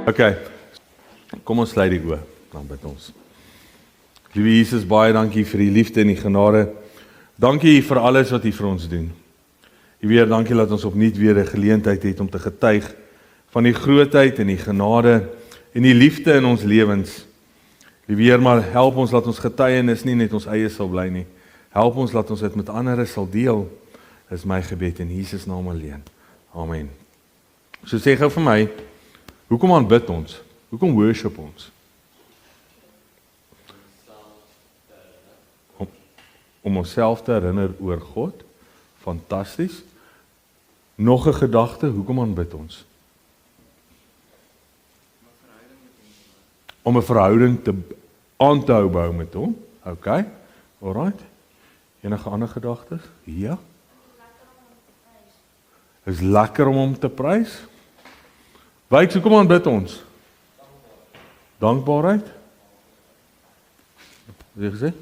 Ok, kom ons sluit die oë, dan bid ons. Liewe Jesus, baie dankie vir die liefde en die genade. Dankie vir alles wat U vir ons doen. Weer dankie dat ons opnuut weer 'n geleentheid het om te getuig van die grootheid en die genade en die liefde in ons lewens. Liewe maar help ons dat ons getuienis nie net ons eie sal bly nie. Help ons dat ons dit met ander sal deel. Is my gebed in Jesus naam alleen. Amen. So sê gou vir my, hoekom aanbid ons? Hoekom worship ons? Om onsself te herinner oor God. Fantasties. Nog 'n gedagte, hoekom aanbid ons? Om 'n verhouding aan te bou met hom. Okay. Alright. Enige ander gedagtes? Ja. Is lekker om hom te prys. Wyk, hoekom aanbid ons? Dankbaarheid. Wat het jy gesê?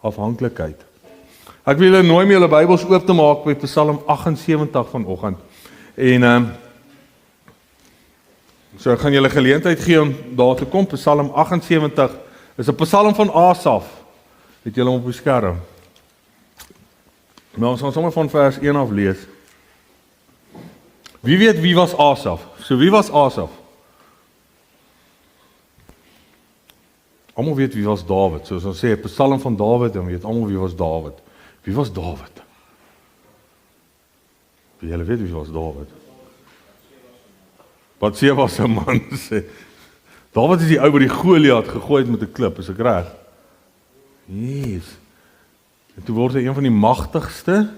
Afhanklikheid. Ek wil julle nooi om julle Bybels oop te maak by Psalm 78 vanoggend. En so ek gaan julle geleentheid gee om daar te kom. Psalm 78 is 'n Psalm van Asaf. Het julle hom op die skerm? Nou ons gaan sommer van vers 1 af lees. Wie weet wie was Asaf? So wie was Asaf? Almal weet wie was Dawid. Soos ons sê 'n Psalm van Dawid, dan weet almal wie was Dawid. Wie was Dawid? Wie julle weet wie was Dawid? Batseba se man sê. Dawid is die ou wat die Goliat gegooi het met 'n klip, is ek reg? Yes. En toe word hy een van die magtigste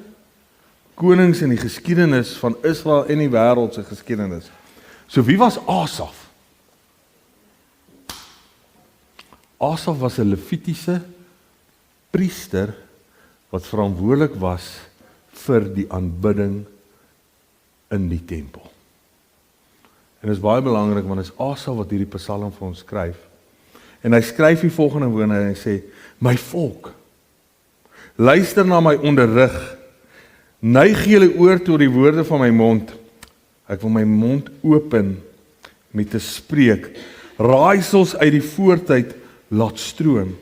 konings in die geskiedenis van Israel en die wêreld se geskiedenis. So wie was Asaf? Asaf was 'n Levitiese priester wat verantwoordelik was vir die aanbidding in die tempel. En dit is baie belangrik want dit is Asaf wat hierdie Psalm vir ons skryf. En hy skryf die volgende woorde en hy sê: "My volk, luister na my onderrig. Neig julle oor tot die woorde van my mond. Ek wil my mond open met te spreek. Raaisels uit die voortyd laat stroom.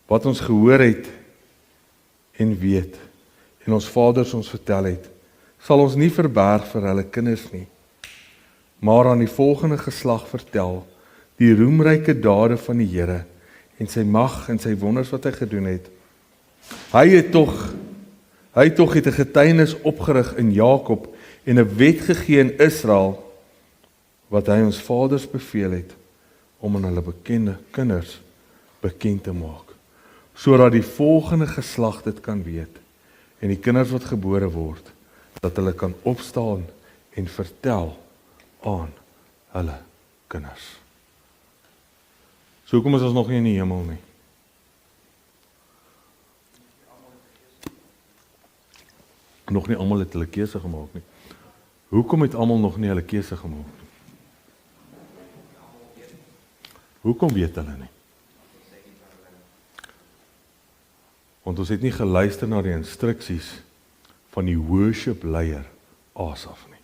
Wat ons gehoor het en weet en ons vaders ons vertel het, sal ons nie verberg vir hulle kinders nie, maar aan die volgende geslag vertel die roemryke dade van die Here en sy mag en sy wonders wat hy gedoen het. Hy het tog 'n getuienis opgerig in Jakob en 'n wet gegee in Israel wat hy ons vaders beveel het om aan hulle bekende kinders bekend te maak, sodat die volgende geslag dit kan weet en die kinders wat gebore word, dat hulle kan opstaan en vertel aan hulle kinders." So hoekom is ons nog nie in die hemel nie? Nog nie almal het hulle keuse gemaak nie. Hoekom het almal nog nie hulle keuse gemaak nie? Hoekom weet hulle nie? Want ons het nie geluister na die instruksies van die worship leier Asaf nie.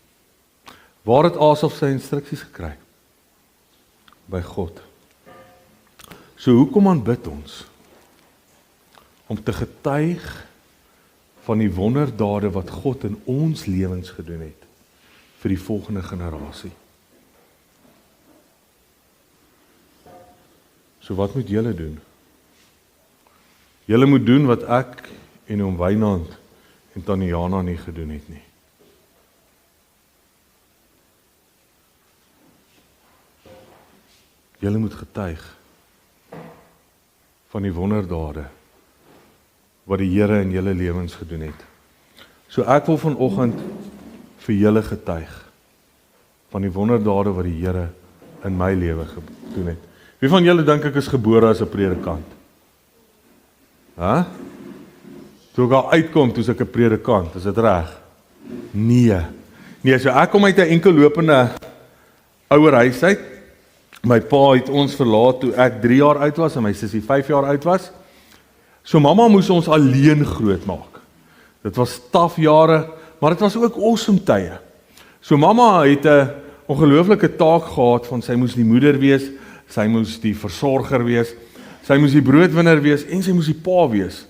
Waar het Asaf sy instruksies gekry? By God. So hoekom aanbid ons? Om te getuig van die wonderdade wat God in ons lewens gedoen het vir die volgende generasie. So wat moet julle doen? Julle moet doen wat ek en oom Wynand en tannie Jana nie gedoen het nie. Julle moet getuig van die wonderdade wat die Here in julle lewens gedoen het. So ek wil vanoggend vir julle getuig van die wonderdade wat die Here in my lewe gedoen het. Wie van julle dink ek is gebore as 'n predikant? Toe ek al uitkom, toe is ek 'n predikant, is dit reg? Nee, so ek kom uit 'n enkellopende ouer huis uit. My pa het ons verlaat toe ek 3 jaar oud was en my sussie 5 jaar oud was. So mamma moes ons alleen grootmaak. Dit was taaf jare, maar dit was ook awesome tye. So mamma het 'n ongelooflike taak gehad van sy moes die moeder wees, sy moes die versorger wees, sy moes die broodwinner wees en sy moes die pa wees.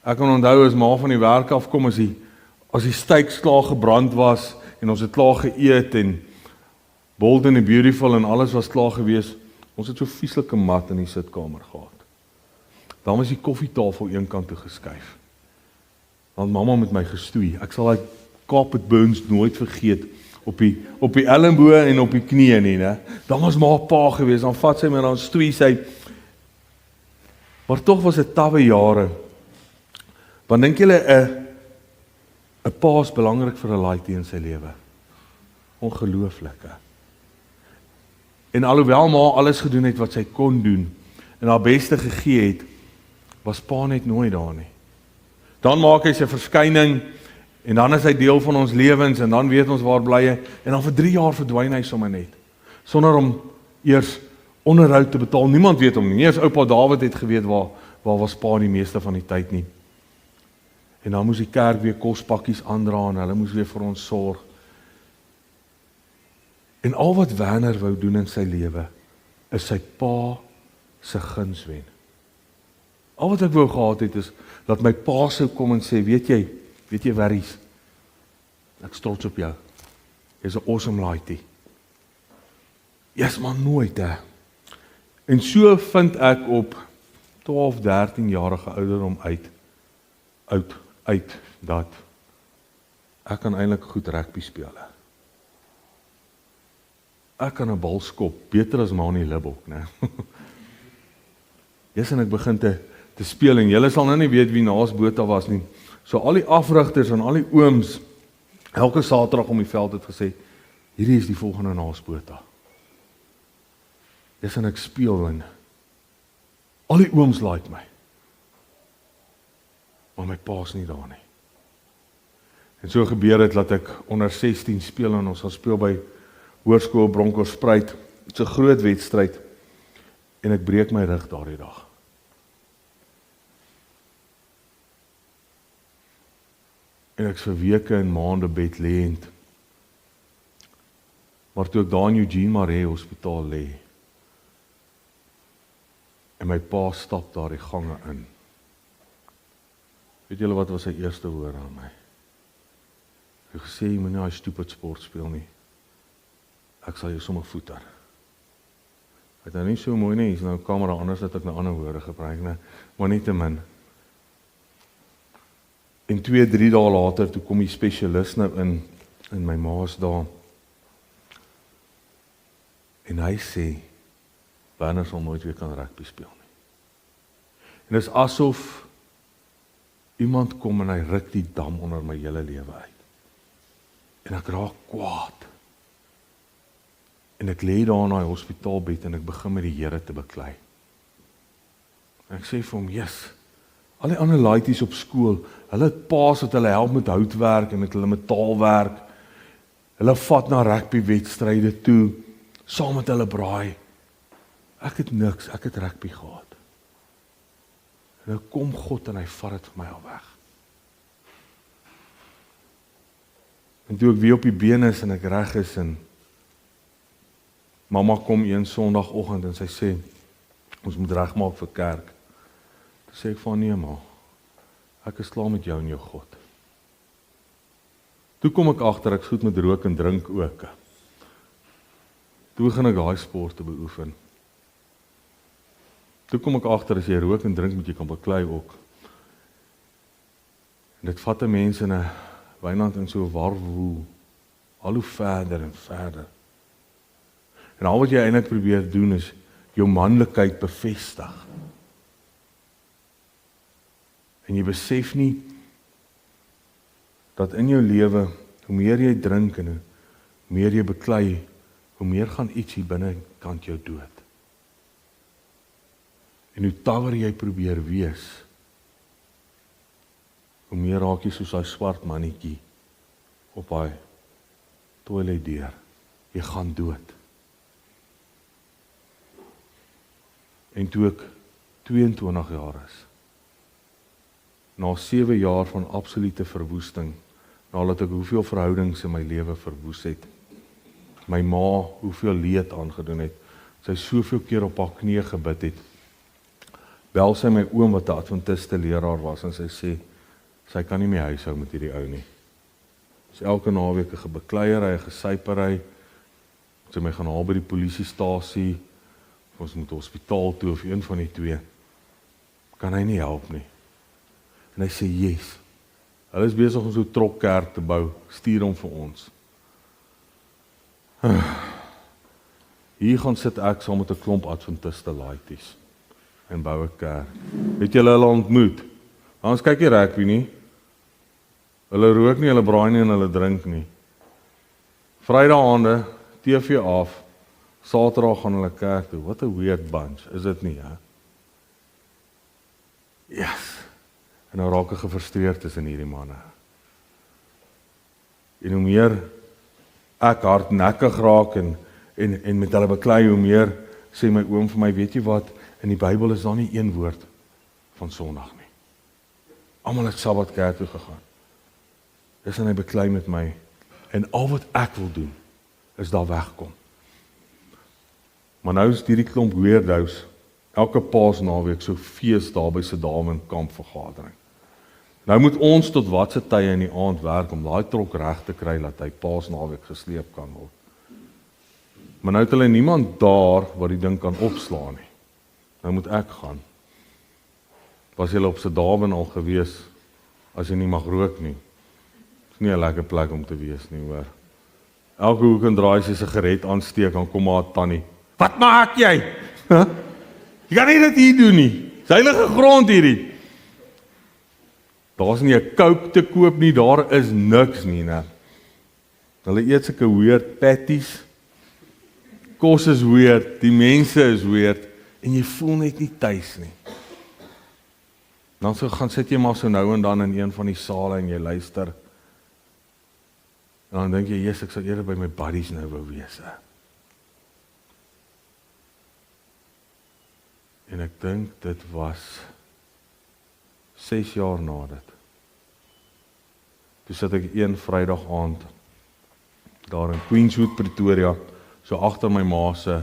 Ek kan onthou as ma van die werk afkom, as die steaks klaar gebrand was en ons het klaar geëet en Bold and Beautiful en alles was klaar gewees, ons het so vieslike mat in die sitkamer gehad. Dan was die koffietafel een kant toe geskuif. Dan mamma met my gestoei. Ek sal daai carpet burns nooit vergeet op die elmboë en op die knieë nie, né? Dan was maar pa gewees, dan vat sy my dan stoei sy. Maar tog was dit tawwe jare. Want dink julle 'n pa is belangrik vir 'n laaitie in sy lewe? Ongelooflike. En alhoewel ma alles gedoen het wat sy kon doen en haar beste gegee het, was pa net nooit daar nie. Dan maak hy sy verskyning en dan is hy deel van ons lewens en dan weet ons waar bly hy en dan vir 3 jaar verdwyn hy sommer net sonder om eers onderhoud te betaal. Niemand weet hom nie. Nie eens oupa Dawid het geweet waar was pa die meeste van die tyd nie. En dan moes die kerk weer kospakkies aandra en hulle moes weer vir ons sorg. En al wat Werner wou doen in sy lewe is sy pa se guns wen. Al wat ek wou gehad het is dat my pa sou kom en sê, weet jy Werries, ek is trots op jou. Jy's 'n awesome laaitie. Yes, maar nooit hè. En so vind ek op 12, 13 jarige ouderdom uit dat ek kan eintlik goed rugby speel. Ek kan 'n bal skop, beter as Mani Libbok, né? Yes, en ek begin te speel en julle sal nou nie weet wie naas Botha was nie. So al die afrigters en al die ooms elke Saterdag om die veld het gesê, hierdie is die volgende naas Botha. Yes, en ek speel en al die ooms like my. Maar my pa's nie daar nie. En so gebeur het dat ek onder 16 speel en ons gaan speel by Hoërskool Bronkhorstspruit. Dit's 'n groot wedstryd en ek breek my rug daardie dag. En ek vir weke en maande bedlêend. Maar toe ek daar in Eugene Maree Hospitaal lê en my pa stap daar die gange in. Weet julle wat was sy eerste woord aan my? Hy gesê, jy moet nie daai stupid sport speel nie. Ek sal jou sommer voeter. Hy het nou nie so mooi nie, is nou 'n kamera, anders het ek nou ander woorde gebruik, nee, maar nie te min. En 2, 3 dae later, toe kom die spesialis nou in my ma's daar. En hy sê, Werner sal nooit weer kan rugby speel nie. En dit is asof iemand kom en hy ruk die dam onder my hele lewe uit. En ek raak kwaad. En ek lê daar in daai hospitaalbed en ek begin met die Here te beklei. En ek sê vir hom, yes, al die ander laaities op skool, hulle het paas wat hulle help met houtwerk en met hulle metaalwerk. Hulle vat na rugbywedstryde toe, saam met hulle braai. Ek het niks, ek het rugby gehad. En nou kom God en hy vat dit vir my al weg. En toe ek weer op die bene is en ek reg is en mamma kom een Sondagoggend en sy sê, ons moet regmaak vir kerk. Toe sê ek van nee ma, ek is klaar met jou en jou God. Toe kom ek agter, ek is goed met rook en drink ook. Toe begin ek daai sport te beoefen. Toe kom ek agter, as jy rook en drink, moet jy kan beklei ook. En dit vat 'n mens in 'n Wynand in so 'n warwoel, al hoe verder en verder. En al wat jy eintlik probeer doen is jou manlikheid bevestig. En jy besef nie dat in jou lewe, hoe meer jy drink en hoe meer jy beklei, hoe meer gaan iets hier binnekant jou dood. En hoe tawer jy probeer wees, hoe meer raak jy soos daai swart mannetjie op daai toiletdeur. Jy gaan dood. En toe ek 22 jaar is, na 7 jaar van absolute verwoesting, nadat ek hoeveel verhoudings in my lewe verwoes het, my ma hoeveel leed aangedoen het. Sy soveel keer op haar knie gebid het. Bel sy my oom wat 'n Adventiste leraar was en sy sê, sy kan nie meer huishou met hierdie ou nie. Sy elke naweek 'n gebekleierery, 'n gesypery, sy my gaan haal by die polisiestasie, ons moet hospitaal toe of een van die twee, kan hy nie help nie. En hy sê, yes, hulle is besig om so 'n trokkerk te bou, stuur hom vir ons. Hier gaan sit ek saam met 'n klomp Adventiste laities en bou 'n kerk. Het julle hulle ontmoet? Ons kyk nie rugby nie. Hulle rook nie, hulle braai nie en hulle drink nie. Vrydaande, TV af, Saterdag gaan hulle kerk toe. What a weird bunch, is dit nie, hè? Yes. En nou raak ek gefrustreerd tussen hierdie manne. En hoe meer ek hardnekkig raak en met hulle beklei, hoe meer sê my oom vir my, weet jy wat, in die Bybel is daar nie een woord van Sondag nie. Almal het Sabbat kerk toe gegaan. Dis en hy beklei met my, en al wat ek wil doen, is daar wegkom. Maar nou is hierdie klomp weirdos, elke Paasnaweek so fees daar by se Darwin kamp vergadering. Nou moet ons tot watse tye in die aand werk om daai trok reg te kry dat hy Paasnaweek gesleep kan word. Maar nou het hulle niemand daar wat die ding kan opslaan nie. Nou moet ek gaan. Was julle op se Darwin al gewees as jy nie mag rook nie? Dis nie 'n lekker plek om te wees nie, hoor. Elke hoek en draai sy sigaret aansteek, dan kom maar 'n tannie. Wat maak jy? Jy kan nie dit hier doen nie. Dis heilige grond hierdie. Daar's nie 'n Coke te koop nie, daar is niks nie, né? Hulle eet sulke weird patties. Kos is weird, die mense is weird en jy voel net nie tuis nie. Dan so gaan sit jy maar so nou en dan in een van die sale en jy luister. En dan dink jy, yes, ek sal eerder by my buddies nou wou wees. En ek dink dit was 6 jaar na dit. Toe sit ek een Vrydag aand daar in Queenswood, Pretoria, so agter my ma se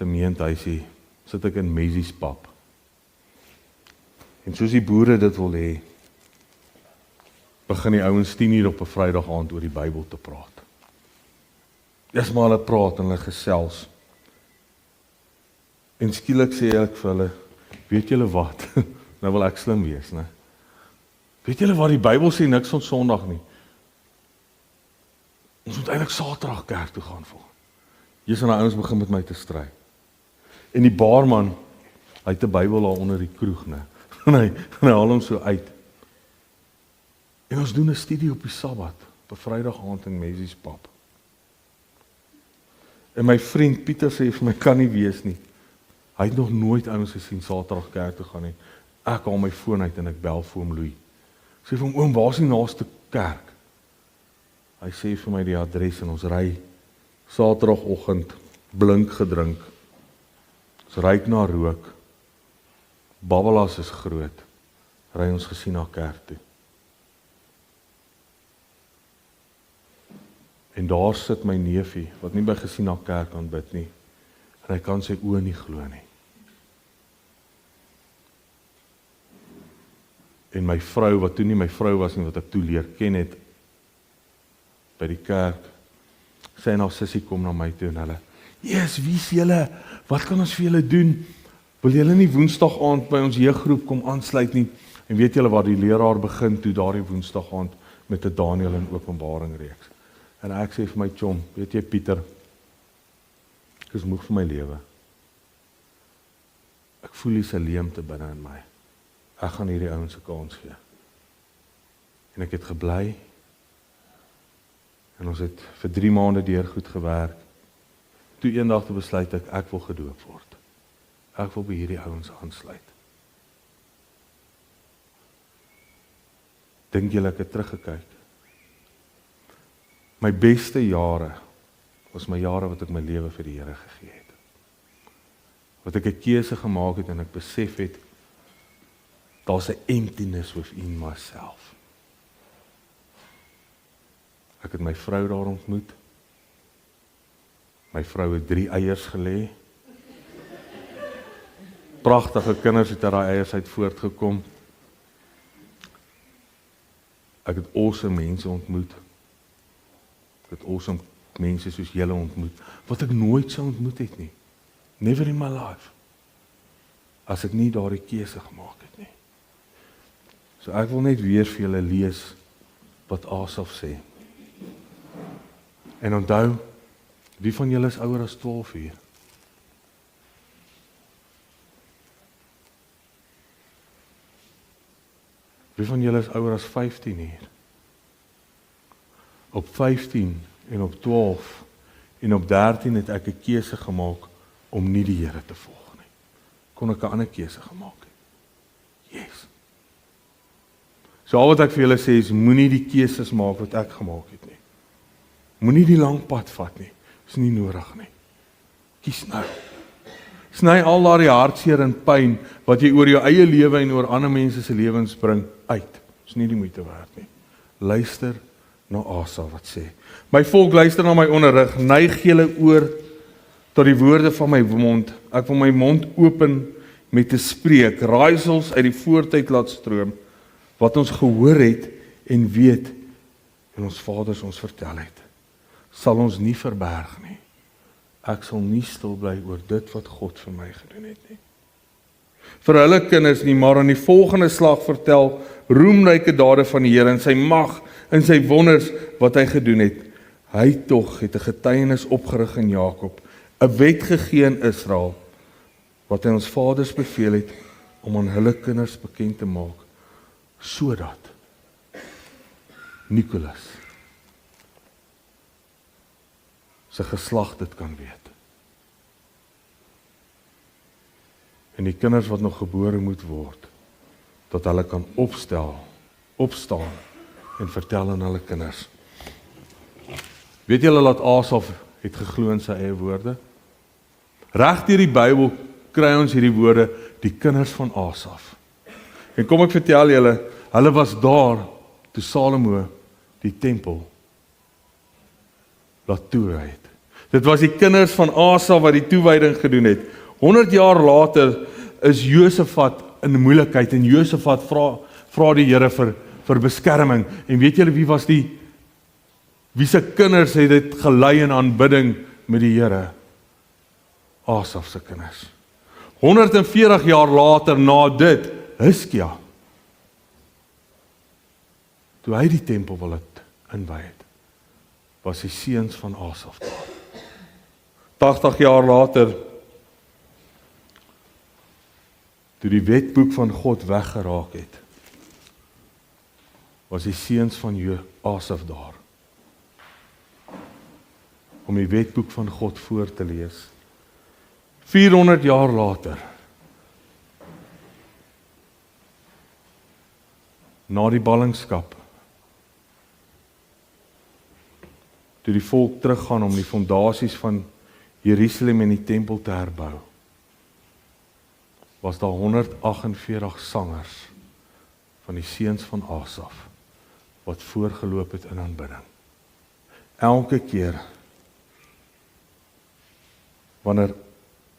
meentuisie, sit ek in Messie's pub. En soos die boere dit wil hê, begin die ouens 10 uur op 'n Vrydag aand oor die Bybel te praat. Eers maar hulle praat en hulle gesels. En skielik sê ek vir hulle, weet julle wat? Nou wil ek slim wees, né? Weet julle wat die Bybel sê niks van Sondag nie. Ons moet eintlik Saterdag kerk toe gaan volg. Jesus en die ouens begin met my te stry. En die baarman, hy het 'n Bybel daar onder die kroeg, né? En hy haal hom so uit. En ons doen 'n studie op die Sabbat, op 'n Vrydag aand in Messie's pub. En my vriend Pieter sê vir my, kan nie wees nie. Hy het nog nooit ouens gesien Saterdag kerk toe gaan nie. Ek haal my foon uit en ek bel vir hom Louis. Ek sê vir hom, oom, waar is die naaste kerk? Hy sê vir my die adres en ons ry Saterdagoggend blink gedrink. Ons ruik na rook. Babbelas is groot. Ry ons gesien na kerk toe. En daar sit my neefie wat nie by gesien na kerk aanbid nie. En hy kan sy oë nie glo nie. En my vrou, wat toe nie my vrou was nie, wat ek toe leer ken het, by die kerk, sy en haar sussie kom na my toe en hulle, yes, wie is julle? Wat kan ons vir julle doen? Wil julle nie Woensdag aand by ons jeuggroep kom aansluit nie? En weet julle wat, die leraar begin toe daardie Woensdag aand met 'n Daniël en Openbaring reeks. En ek sê vir my chom, weet jy Pieter, ek is moeg vir my lewe. Ek voel hier's 'n leemte binne in my. Ek gaan hierdie ouens 'n kans gee. En ek het gebly. En ons het vir 3 maande deur goed gewerk. Toe eendag te besluit ek wil gedoop word. Ek wil by hierdie ouens aansluit. Dink julle ek het teruggekyk? My beste jare was my jare wat ek my lewe vir die Here gegee het. Wat ek 'n keuse gemaak het en ek besef het, daar's 'n emptiness within myself. Ek het my vrou daar ontmoet. My vrou het 3 eiers gelê. Pragtige kinders het uit daai eiers uit voortgekom. Ek het awesome mense ontmoet. Ek het awesome mense soos julle ontmoet, wat ek nooit sou ontmoet het nie. Never in my life. As ek nie daardie keuse gemaak het nie. So ek wil net weer vir julle lees wat Asaf sê. En onthou, wie van julle is ouer as 12 uur? Wie van julle is ouer as 15 uur? Op 15 en op 12 en op 13 het ek 'n keuse gemaak om nie die Here te volg nie. Kon ek 'n ander keuse gemaak het? Yes. So al wat ek vir julle sê is, moenie die keuses maak wat ek gemaak het nie. Moenie die lang pad vat nie. Is nie nodig nie. Kies nou. Sny al daardie hartseer en pyn wat jy oor jou eie lewe en oor ander mense se lewens bring uit. Is nie die moeite werd nie. Luister na Asaf wat sê. My volk, luister na my onderrig, neig julle oor tot die woorde van my mond. Ek wil my mond open met te spreek, raaisels uit die voortyd laat stroom, wat ons gehoor het en weet en ons vaders ons vertel het. Sal ons nie verberg nie. Ek sal nie stil bly oor dit wat God vir my gedoen het nie. Vir hulle kinders nie, maar aan die volgende slag vertel roemryke dade van die Here en sy mag en sy wonders wat hy gedoen het. Hy tog het 'n getuienis opgerig in Jakob, 'n wet gegee in Israel, wat hy ons vaders beveel het om aan hulle kinders bekend te maak, sodat Nicolas sy geslag dit kan weet. En die kinders wat nog gebore moet word, dat hulle kan opstaan en vertel aan hulle kinders. Weet julle dat Asaf het geglo in sy eie woorde? Reg deur die Bybel kry ons hierdie woorde, die kinders van Asaf. En kom ek vertel julle, hulle was daar toe Salomo die tempel laat toewy het. Dit was die kinders van Asaf wat die toewyding gedoen het. 100 jaar later is Josafat in moeilikheid en Josafat vra die Here vir beskerming. En weet julle wie se kinders het dit gelei in aanbidding met die Here? Asaf se kinders. 140 jaar later na dit, Hiskia, toe hy die tempel wil inwy het, was die seuns van Asaf daar. 80 jaar later, toe die wetboek van God weggeraak het, was die seuns van Asaf daar, om die wetboek van God voor te lees. 400 jaar later, na die ballingskap, toe die volk teruggaan om die fondasies van Jerusalem en die tempel te herbou, was daar 148 sangers van die seuns van Asaf wat voorgeloop het in aanbidding. Elke keer wanneer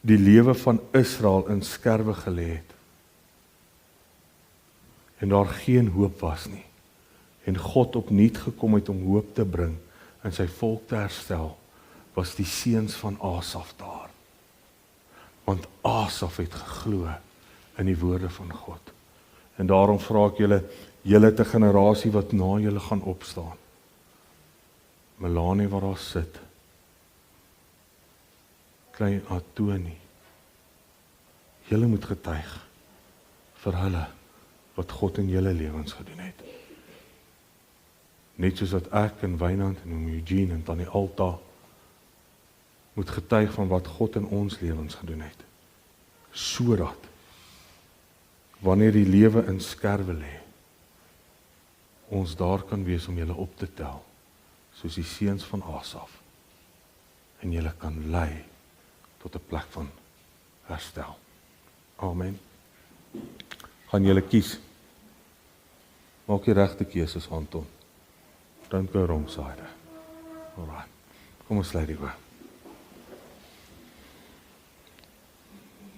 die lewe van Israel in skerwe gelê het en daar geen hoop was nie en God opnuut gekom het om hoop te bring en sy volk te herstel, was die seuns van Asaf daar. Want Asaf het geglo in die woorde van God. En daarom vra ek julle te generasie wat na julle gaan opstaan. Melanie waar daar sit. Klein Antoni. Julle moet getuig vir hulle wat God in julle lewens gedoen het. Net soos wat ek en Wynand en Eugene en Tannie Alta moet getuig van wat God in ons lewens gedoen het. Sodat wanneer die lewe in skerwe lê, ons daar kan wees om julle op te tel, soos die seuns van Asaf, en julle kan lei tot 'n plek van herstel. Amen. Gaan julle kies. Maak die regte keuses, Anton. Don't go wrong side. Alright. Kom ons sluit die oë.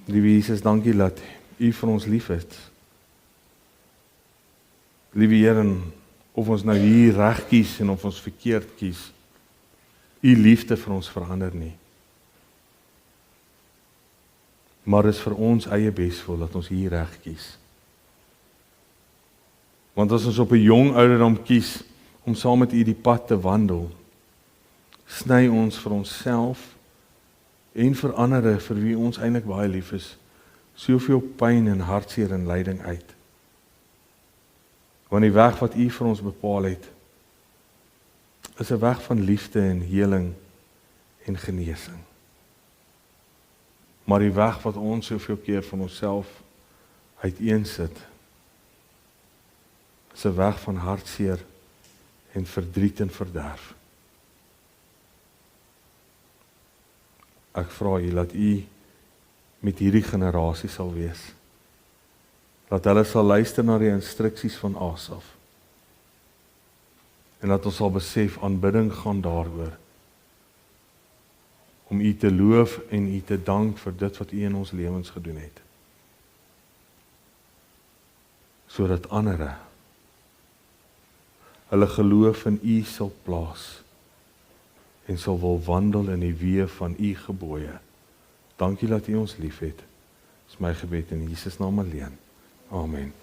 Liewe Jesus, dankie dat U vir ons lief het. Liewe Here, of ons nou hier reg kies en of ons verkeerd kies, U liefde vir ons verander nie. Maar is vir ons eie beswil dat ons hier reg kies. Want as ons op 'n jong ouderdom kies om saam met U die pad te wandel, sny ons vir onsself en vir ander vir wie ons eintlik baie lief is, soveel pyn en hartseer en lyding uit. Want die weg wat U vir ons bepaal het, is 'n weg van liefde en heling en genesing. Maar die weg wat ons soveel keer van onsself uiteensit, is 'n weg van hartseer en verdriet en verderf. Ek vra U dat U met hierdie generasie sal wees. Dat hulle sal luister na die instruksies van Asaf. En dat ons sal besef, aanbidding gaan daaroor om U te loof en U te dank vir dit wat U in ons lewens gedoen het. Sodat ander hulle geloof in U sal plaas en sal wil wandel in die weë van U gebooie. Dankie dat U ons liefhet. Dis my gebed in Jesus naam alleen. Amen.